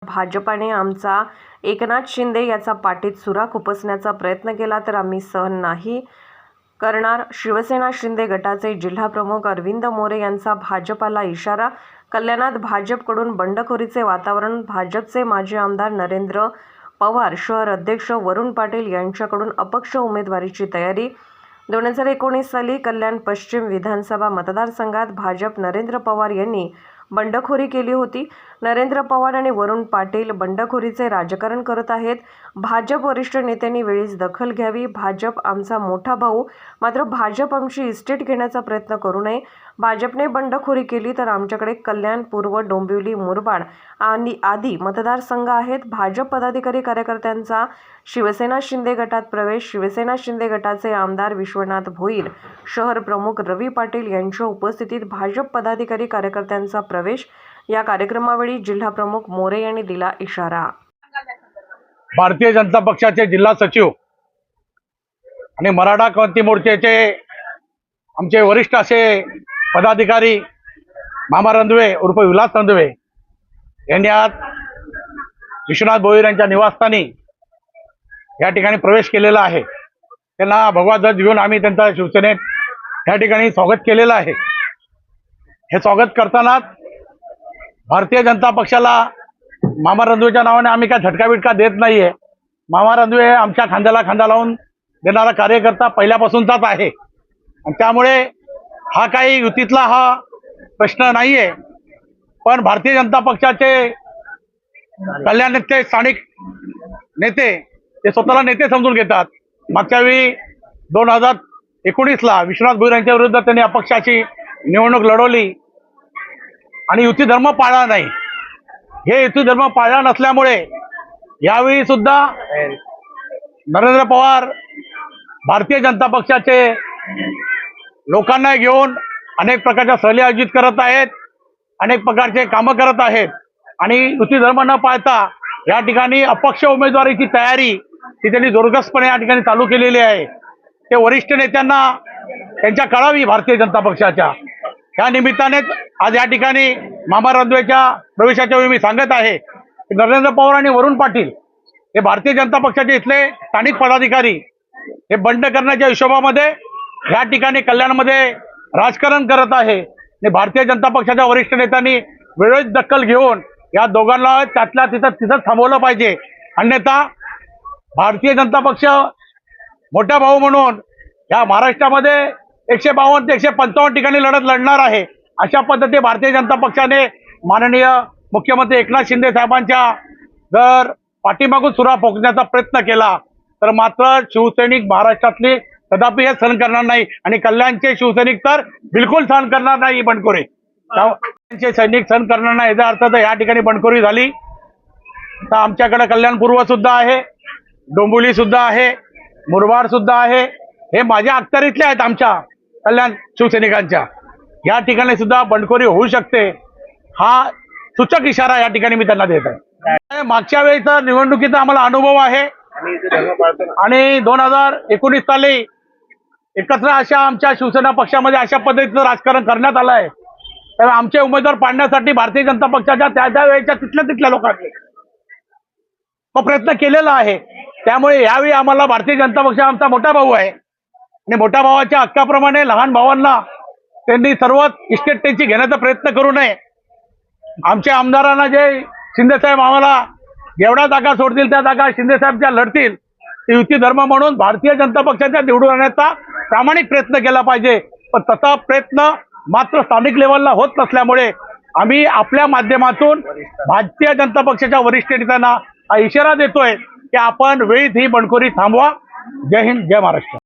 भाजपाने आमचा एकनाथ शिंदे याचा पाठीत सुरा खुपसण्याचा प्रयत्न केला तर आम्ही सहन नाही करणार. शिवसेना शिंदे गटाचे जिल्हाप्रमुख अरविंद मोरे यांचा भाजपाला इशारा. कल्याणात भाजपकडून बंडखोरीचे वातावरण. भाजपचे माजी आमदार नरेंद्र पवार, शहर अध्यक्ष वरुण पाटील यांच्याकडून अपक्ष उमेदवारीची तयारी. 2019 साली कल्याण पश्चिम विधानसभा मतदारसंघात भाजप नरेंद्र पवार यांनी बंडखोरी केली होती. नरेंद्र पवार आणि वरुण पाटील बंडखोरीचे राजकारण करत आहेत. भाजप वरिष्ठ नेत्यांनी वेळीच दखल घ्यावी. भाजप आमचा मोठा भाऊ, मात्र भाजप आमची इस्टेट घेण्याचा प्रयत्न करू नये. भाजपने बंडखोरी केली तर आमच्याकडे कल्याण, पूर्व, डोंबिवली, मुरबाड आणि आदी मतदारसंघ आहेत. भाजप पदाधिकारी कार्यकर्त्यांचा शिवसेना शिंदे गटात प्रवेश. शिवसेना शिंदे गटाचे आमदार विश्वनाथ भोईर, शहर प्रमुख रवी पाटील यांच्या उपस्थितीत भाजप पदाधिकारी कार्यकर्त्यांचा प्रवेश. या कार्यक्रमावेळी जिल्हाप्रमुख मोरे यांनी दिला इशारा. भारतीय जनता पक्षाचे जिल्हा सचिव आणि मराठा क्रांती मोर्चाचे आमचे वरिष्ठ असे पदाधिकारी मामा रंधवे उर्फ विलास रंधवे यांनी आज विश्वनाथ भोईर यांच्या निवासस्थानी या ठिकाणी प्रवेश केलेला आहे. त्यांना भगवा ध्वज घेऊन आम्ही त्यांचा शिवसेनेत या ठिकाणी स्वागत केलेलं आहे. हे स्वागत करताना भारतीय जनता पक्षाला मामा रंधवेच्या नावाने आम्ही काय झटका बिटका देत नाहीये. मामा रंधवे आमच्या खांद्याला खांदा लावून देणारा कार्यकर्ता पहिल्यापासूनचाच आहे आणि त्यामुळे हा काही युतीतला हा प्रश्न नाहीये. पण भारतीय जनता पक्षाचे कल्याणातले स्थानिक नेते ते स्वतःला नेते समजून घेतात. मागच्या वेळी 2019ला विश्वनाथ भोईर यांच्या विरुद्ध त्यांनी अपक्षाची निवडणूक लढवली आणि युती धर्म पाळला नाही. हे युती धर्म पाळला नसल्यामुळे यावेळी सुद्धा नरेंद्र पवार भारतीय जनता पक्षाचे लोकांना घेऊन अनेक प्रकारच्या सहली आयोजित करत आहेत, अनेक प्रकारचे कामं करत आहेत आणि युती धर्म न पाळता या ठिकाणी अपक्ष उमेदवारीची तयारी ती त्यांनी जोरकसपणे या ठिकाणी चालू केलेली आहे. ते वरिष्ठ नेत्यांना त्यांच्या कळावी भारतीय जनता पक्षाच्या. या निमित्ताने आज या ठिकाणी मामा रंधवेच्या प्रवेशाच्या वेळी मी सांगत आहे की नरेंद्र पवार आणि वरुण पाटील हे भारतीय जनता पक्षाचे इथले स्थानिक पदाधिकारी हे बंड करण्याच्या हिशोबामध्ये या ठिकाणी कल्याणमध्ये राजकारण करत आहे आणि भारतीय जनता पक्षाच्या वरिष्ठ नेत्यांनी वेळोवेळी दखल घेऊन या दोघांना त्यातल्या तिथं थांबवलं पाहिजे. अन्यथा भारतीय जनता पक्ष मोठा भाऊ म्हणून या महाराष्ट्रामध्ये 152 ते 155 ठिकाणी लढत लढणार आहे. अशा पद्धतीने भारतीय जनता पक्षाने माननीय मुख्यमंत्री एकनाथ शिंदे साहेबांच्या जर पाठीमागून सुरा फोकण्याचा प्रयत्न केला तर मात्र शिवसैनिक महाराष्ट्रातली कदापि हे सहन करणार नाही आणि कल्याणचे शिवसैनिक तर बिलकुल सहन करणार नाही. बंडखोरी सैनिक सहन करणार नाही याचा अर्थ तर या ठिकाणी बंडखोरी झाली तर आमच्याकडे कल्याण पूर्व सुद्धा आहे, डोंबिवली सुद्धा आहे, मुरबाड सुद्धा आहे. हे माझ्या अखत्यारीतले आहेत आमच्या कल्याण शिवसैनिकांच्या. या ठिकाणी सुद्धा बंडखोरी होऊ शकते. हा सूचक इशारा या ठिकाणी मी त्यांना देत आहे. मागच्या वेळेचा निवडणुकीचा आम्हाला अनुभव आहे आणि 2019 साली एकत्र अशा आमच्या शिवसेना पक्षामध्ये अशा पद्धतीचं राजकारण करण्यात आलं आहे. त्यामुळे आमचे उमेदवार पाडण्यासाठी भारतीय जनता पक्षाच्या त्या वेळेच्या तिथल्या लोकांनी तो प्रयत्न केलेला आहे. त्यामुळे यावेळी आम्हाला भारतीय जनता पक्ष आमचा मोठा भाऊ आहे आणि मोठ्या भावाच्या हक्काप्रमाणे लहान भावांना त्यांनी सर्व इस्टेट त्यांची घेण्याचा प्रयत्न करू नये. आमच्या आमदारांना जे शिंदेसाहेब आम्हाला जेवढ्या जागा सोडतील त्या जागा शिंदेसाहेब ज्या लढतील युती धर्म म्हणून भारतीय जनता पक्षाच्या निवडून आणण्याचा प्रामाणिक प्रयत्न केला पाहिजे. पण तसा प्रयत्न मात्र स्थानिक लेवलला होत नसल्यामुळे आम्ही आपल्या माध्यमातून भारतीय जनता पक्षाच्या वरिष्ठ नेत्यांना हा इशारा देतोय की आपण वेळीच ही बंडखोरी थांबवा. जय हिंद, जय महाराष्ट्र.